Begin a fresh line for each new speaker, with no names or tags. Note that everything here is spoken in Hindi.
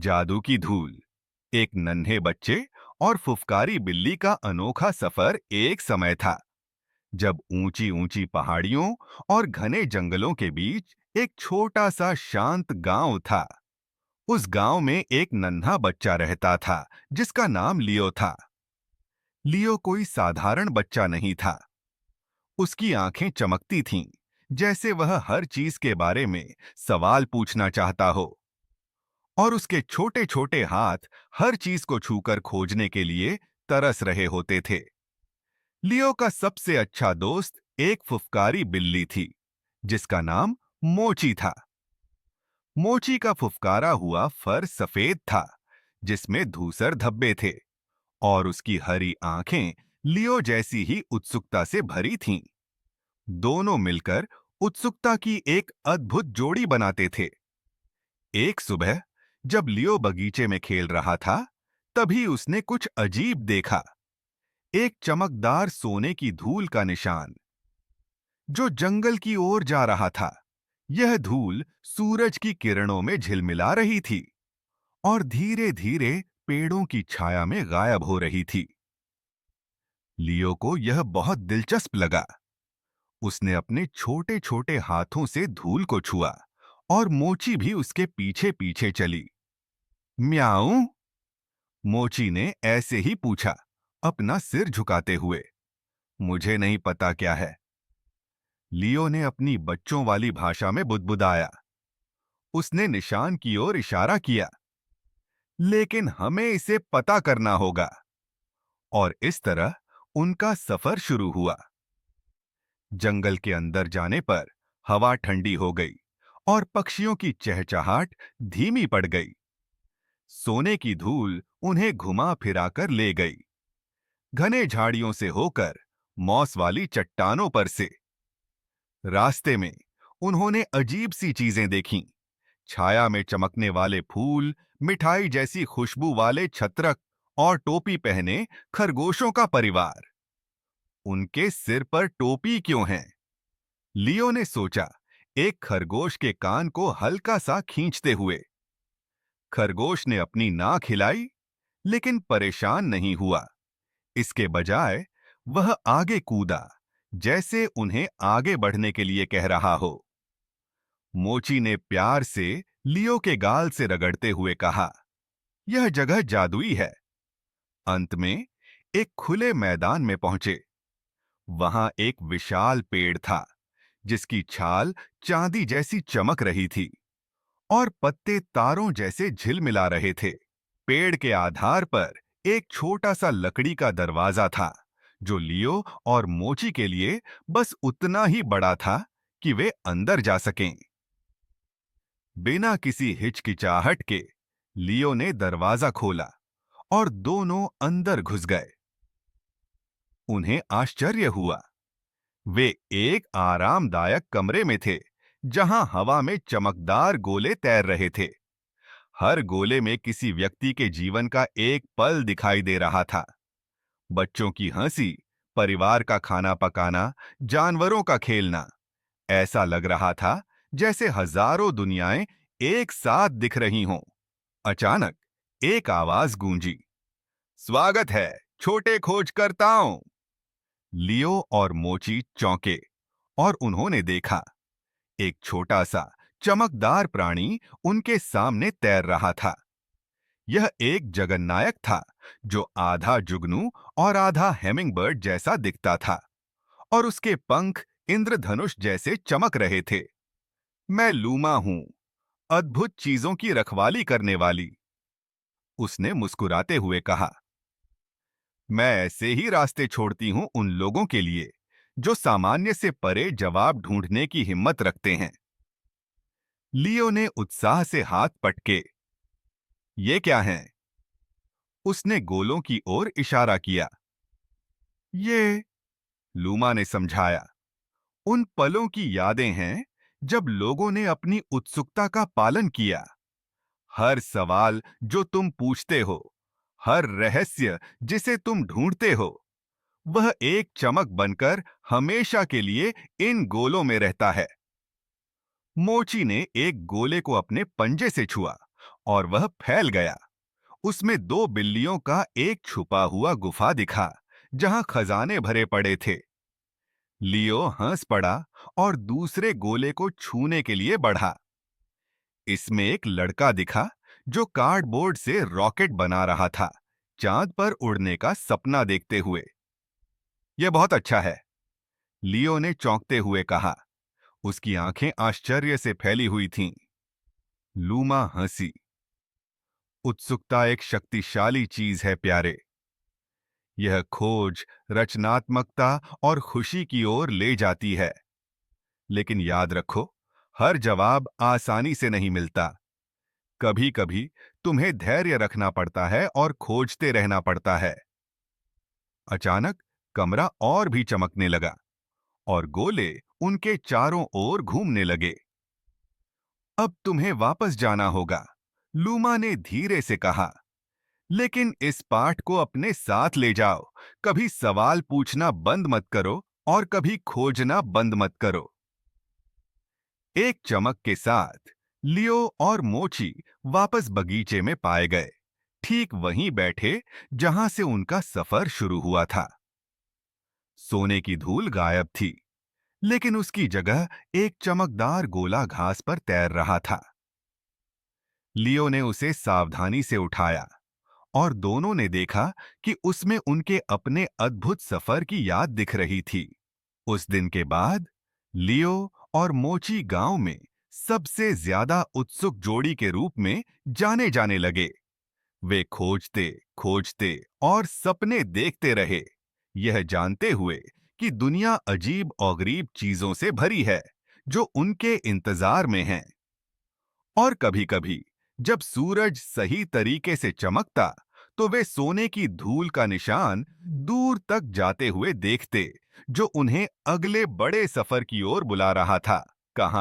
जादू की धूल। एक नन्हे बच्चे और फुफकारी बिल्ली का अनोखा सफर एक समय था, जब ऊंची ऊंची पहाड़ियों और घने जंगलों के बीच एक छोटा सा शांत गांव था। उस गांव में एक नन्हा बच्चा रहता था, जिसका नाम लियो था। लियो कोई साधारण बच्चा नहीं था। उसकी आंखें चमकती थीं, जैसे वह हर चीज के बारे में सवाल पूछना चाहता हो। और उसके छोटे छोटे हाथ हर चीज को छूकर खोजने के लिए तरस रहे होते थे। लियो का सबसे अच्छा दोस्त एक फुफकारी बिल्ली थी, जिसका नाम मोची था। मोची का फुफकारा हुआ फर सफेद था, जिसमें धूसर धब्बे थे, और उसकी हरी आंखें लियो जैसी ही उत्सुकता से भरी थीं। दोनों मिलकर उत्सुकता की एक अद्भुत जोड़ी बनाते थे। एक सुबह जब लियो बगीचे में खेल रहा था, तभी उसने कुछ अजीब देखा। एक चमकदार सोने की धूल का निशान, जो जंगल की ओर जा रहा था। यह धूल सूरज की किरणों में झिलमिला रही थी और धीरे-धीरे पेड़ों की छाया में गायब हो रही थी। लियो को यह बहुत दिलचस्प लगा। उसने अपने छोटे-छोटे हाथों से धूल को छुआ और मोची भी उसके पीछे-पीछे चली। म्याऊं! मोची ने ऐसे ही पूछा, अपना सिर झुकाते हुए। मुझे नहीं पता क्या है। लियो ने अपनी बच्चों वाली भाषा में बुदबुदाया। उसने निशान की ओर इशारा किया। लेकिन हमें इसे पता करना होगा। और इस तरह उनका सफर शुरू हुआ। जंगल के अंदर जाने पर हवा ठंडी हो गई और पक्षियों की चहचहाट धीमी पड़ गई। सोने की धूल उन्हें घुमा फिराकर ले गई, घने झाड़ियों से होकर मौस वाली चट्टानों पर से। रास्ते में उन्होंने अजीब सी चीजें देखीं। छाया में चमकने वाले फूल, मिठाई जैसी खुशबू वाले छत्रक और टोपी पहने खरगोशों का परिवार। उनके सिर पर टोपी क्यों है? लियो ने सोचा, एक खरगोश के कान को हल्का सा खींचते हुए। खरगोश ने अपनी नाक हिलाई, लेकिन परेशान नहीं हुआ। इसके बजाय वह आगे कूदा, जैसे उन्हें आगे बढ़ने के लिए कह रहा हो। मोची ने प्यार से लियो के गाल से रगड़ते हुए कहा, यह जगह जादुई है। अंत में एक खुले मैदान में पहुंचे। वहां एक विशाल पेड़ था, जिसकी छाल चांदी जैसी चमक रही थी और पत्ते तारों जैसे झिलमिला रहे थे। पेड़ के आधार पर एक छोटा सा लकड़ी का दरवाजा था, जो लियो और मोची के लिए बस उतना ही बड़ा था कि वे अंदर जा सकें। बिना किसी हिचकिचाहट के लियो ने दरवाजा खोला और दोनों अंदर घुस गए। उन्हें आश्चर्य हुआ। वे एक आरामदायक कमरे में थे, जहां हवा में चमकदार गोले तैर रहे थे। हर गोले में किसी व्यक्ति के जीवन का एक पल दिखाई दे रहा था। बच्चों की हंसी, परिवार का खाना पकाना, जानवरों का खेलना। ऐसा लग रहा था जैसे हजारों दुनियाएं एक साथ दिख रही हों। अचानक एक आवाज गूंजी, स्वागत है छोटे खोजकर्ताओं। लियो और मोची चौंके और उन्होंने देखा, एक छोटा सा चमकदार प्राणी उनके सामने तैर रहा था। यह एक जगन्नायक था, जो आधा जुगनू और आधा हेमिंगबर्ड जैसा दिखता था, और उसके पंख इंद्रधनुष जैसे चमक रहे थे। मैं लूमा हूं, अद्भुत चीजों की रखवाली करने वाली, उसने मुस्कुराते हुए कहा। मैं ऐसे ही रास्ते छोड़ती हूं उन लोगों के लिए, जो सामान्य से परे जवाब ढूंढने की हिम्मत रखते हैं। लियो ने उत्साह से हाथ पटके। ये क्या हैं? उसने गोलों की ओर इशारा किया। ये, लूमा ने समझाया, उन पलों की यादें हैं जब लोगों ने अपनी उत्सुकता का पालन किया। हर सवाल जो तुम पूछते हो, हर रहस्य जिसे तुम ढूंढते हो, वह एक चमक बनकर हमेशा के लिए इन गोलों में रहता है। मोची ने एक गोले को अपने पंजे से छुआ और वह फैल गया। उसमें दो बिल्लियों का एक छुपा हुआ गुफा दिखा, जहां खजाने भरे पड़े थे। लियो हंस पड़ा और दूसरे गोले को छूने के लिए बढ़ा। इसमें एक लड़का दिखा जो कार्डबोर्ड से रॉकेट बना रहा था, चांद पर उड़ने का सपना देखते हुए। यह बहुत अच्छा है, लियो ने चौंकते हुए कहा। उसकी आंखें आश्चर्य से फैली हुई थीं। लूमा हंसी। उत्सुकता एक शक्तिशाली चीज है प्यारे। यह खोज रचनात्मकता और खुशी की ओर ले जाती है। लेकिन याद रखो, हर जवाब आसानी से नहीं मिलता। कभी कभी तुम्हें धैर्य रखना पड़ता है और खोजते रहना पड़ता है। अचानक कमरा और भी चमकने लगा और गोले उनके चारों ओर घूमने लगे। अब तुम्हें वापस जाना होगा, लूमा ने धीरे से कहा। लेकिन इस पाठ को अपने साथ ले जाओ। कभी सवाल पूछना बंद मत करो और कभी खोजना बंद मत करो। एक चमक के साथ लियो और मोची वापस बगीचे में पाए गए, ठीक वहीं बैठे जहां से उनका सफर शुरू हुआ था। सोने की धूल गायब थी, लेकिन उसकी जगह एक चमकदार गोला घास पर तैर रहा था। लियो ने उसे सावधानी से उठाया और दोनों ने देखा कि उसमें उनके अपने अद्भुत सफर की याद दिख रही थी। उस दिन के बाद लियो और मोची गांव में सबसे ज्यादा उत्सुक जोड़ी के रूप में जाने जाने लगे। वे खोजते खोजते और सपने देखते रहे, यह जानते हुए कि दुनिया अजीब और गरीब चीजों से भरी है जो उनके इंतजार में हैं। और कभी-कभी जब सूरज सही तरीके से चमकता, तो वे सोने की धूल का निशान दूर तक जाते हुए देखते, जो उन्हें अगले बड़े सफर की ओर बुला रहा था। कहानी